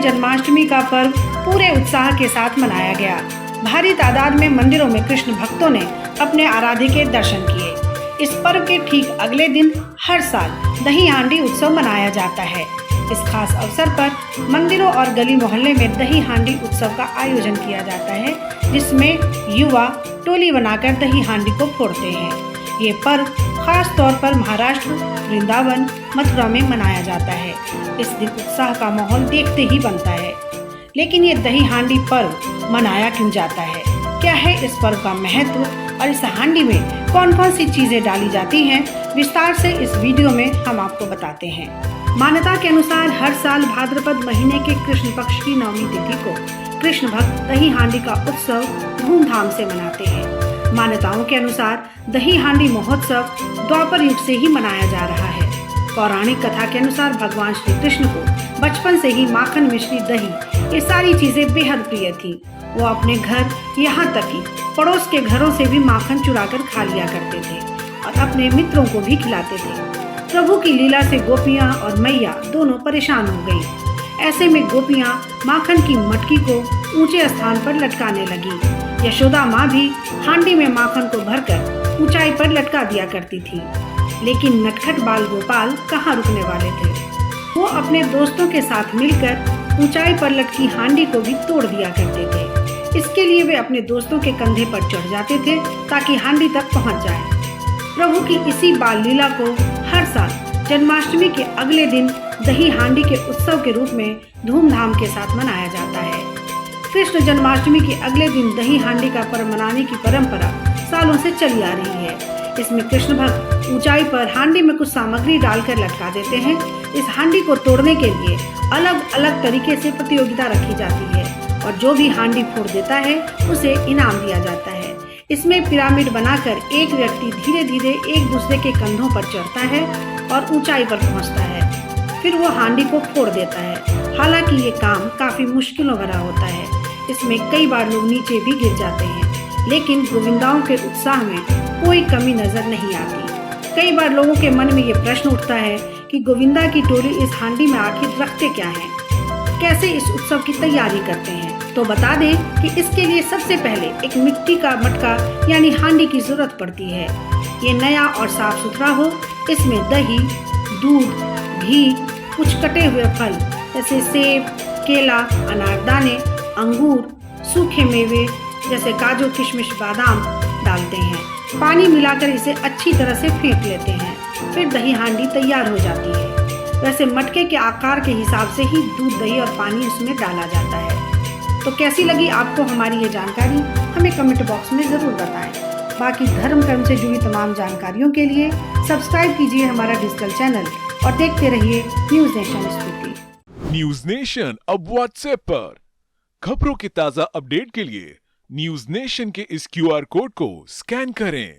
जन्माष्टमी का पर्व पूरे उत्साह के साथ मनाया गया। भारी तादाद में मंदिरों में कृष्ण भक्तों ने अपने आराध्य के दर्शन किए। इस पर्व के ठीक अगले दिन हर साल दही हांडी उत्सव मनाया जाता है। इस खास अवसर पर मंदिरों और गली मोहल्ले में दही हांडी उत्सव का आयोजन किया जाता है, जिसमें युवा टोली बनाकर दही हांडी को फोड़ते हैं। ये पर्व खास तौर पर महाराष्ट्र, वृंदावन, मथुरा में मनाया जाता है। इस दिन उत्साह का माहौल देखते ही बनता है। लेकिन ये दही हांडी पर्व मनाया क्यों जाता है? क्या है इस पर्व का महत्व और इस हांडी में कौन कौन सी चीजें डाली जाती हैं? विस्तार से इस वीडियो में हम आपको बताते हैं। मान्यता के अनुसार हर साल भाद्रपद महीने के कृष्ण पक्ष की नवमी तिथि को कृष्ण भक्त दही हांडी का उत्सव धूमधाम से मनाते हैं। मान्यताओं के अनुसार दही हांडी महोत्सव द्वापर युग से ही मनाया जा रहा है। पौराणिक कथा के अनुसार भगवान श्री कृष्ण को बचपन से ही माखन, मिश्री, दही ये सारी चीजें बेहद प्रिय थी। वो अपने घर, यहाँ तक कि पड़ोस के घरों से भी माखन चुरा कर खा लिया करते थे और अपने मित्रों को भी खिलाते थे। प्रभु की लीला से गोपियाँ और मैया दोनों परेशान हो गयी। ऐसे में गोपियाँ माखन की मटकी को ऊंचे स्थान पर लटकाने लगी। यशोदा माँ भी हांडी में माखन को भरकर ऊंचाई पर लटका दिया करती थी। लेकिन नटखट बाल गोपाल कहाँ रुकने वाले थे। वो अपने दोस्तों के साथ मिलकर ऊंचाई पर लटकी हांडी को भी तोड़ दिया करते थे। इसके लिए वे अपने दोस्तों के कंधे पर चढ़ जाते थे ताकि हांडी तक पहुंच जाए। प्रभु की इसी बाल लीला को हर साल जन्माष्टमी के अगले दिन दही हांडी के उत्सव के रूप में धूमधाम के साथ मनाया जाता है। कृष्ण जन्माष्टमी के अगले दिन दही हांडी का पर्व मनाने की परंपरा सालों से चली आ रही है। इसमें कृष्ण भक्त ऊंचाई पर हांडी में कुछ सामग्री डालकर लटका देते हैं। इस हांडी को तोड़ने के लिए अलग अलग तरीके से प्रतियोगिता रखी जाती है और जो भी हांडी फोड़ देता है उसे इनाम दिया जाता है। इसमें पिरामिड बनाकर एक व्यक्ति धीरे धीरे एक दूसरे के कंधों पर चढ़ता है और ऊंचाई पर पहुंचता है। फिर वो हांडी को फोड़ देता है। हालांकि ये काम काफी मुश्किलों भरा होता है। इसमें कई बार लोग नीचे भी गिर जाते हैं, लेकिन गोविंदाओं के उत्साह में कोई कमी नजर नहीं आती। कई बार लोगों के मन में ये प्रश्न उठता है कि गोविंदा की टोली इस हांडी में आखिर रखते क्या है, कैसे इस उत्सव की तैयारी करते हैं। तो बता दें कि इसके लिए सबसे पहले एक मिट्टी का मटका यानी हांडी की जरूरत पड़ती है। ये नया और साफ सुथरा हो। इसमें दही, दूध, घी, कुछ कटे हुए फल जैसे सेब, केला, अनारदाने, अंगूर, सूखे मेवे जैसे काजू, किशमिश, बादाम डालते हैं। पानी मिलाकर इसे अच्छी तरह से फेंट लेते हैं। फिर दही हांडी तैयार हो जाती है। वैसे मटके के आकार के हिसाब से ही दूध, दही और पानी उसमें डाला जाता है। तो कैसी लगी आपको हमारी ये जानकारी? हमें कमेंट बॉक्स में जरूर बताएं। बाकी धर्म कर्म से जुड़ी तमाम जानकारियों के लिए सब्सक्राइब कीजिए हमारा डिजिटल चैनल और देखते रहिए न्यूज नेशन स्तुति। न्यूज नेशन अब व्हाट्सएप पर खबरों की ताजा अपडेट के लिए न्यूज नेशन के इस QR कोड को स्कैन करें।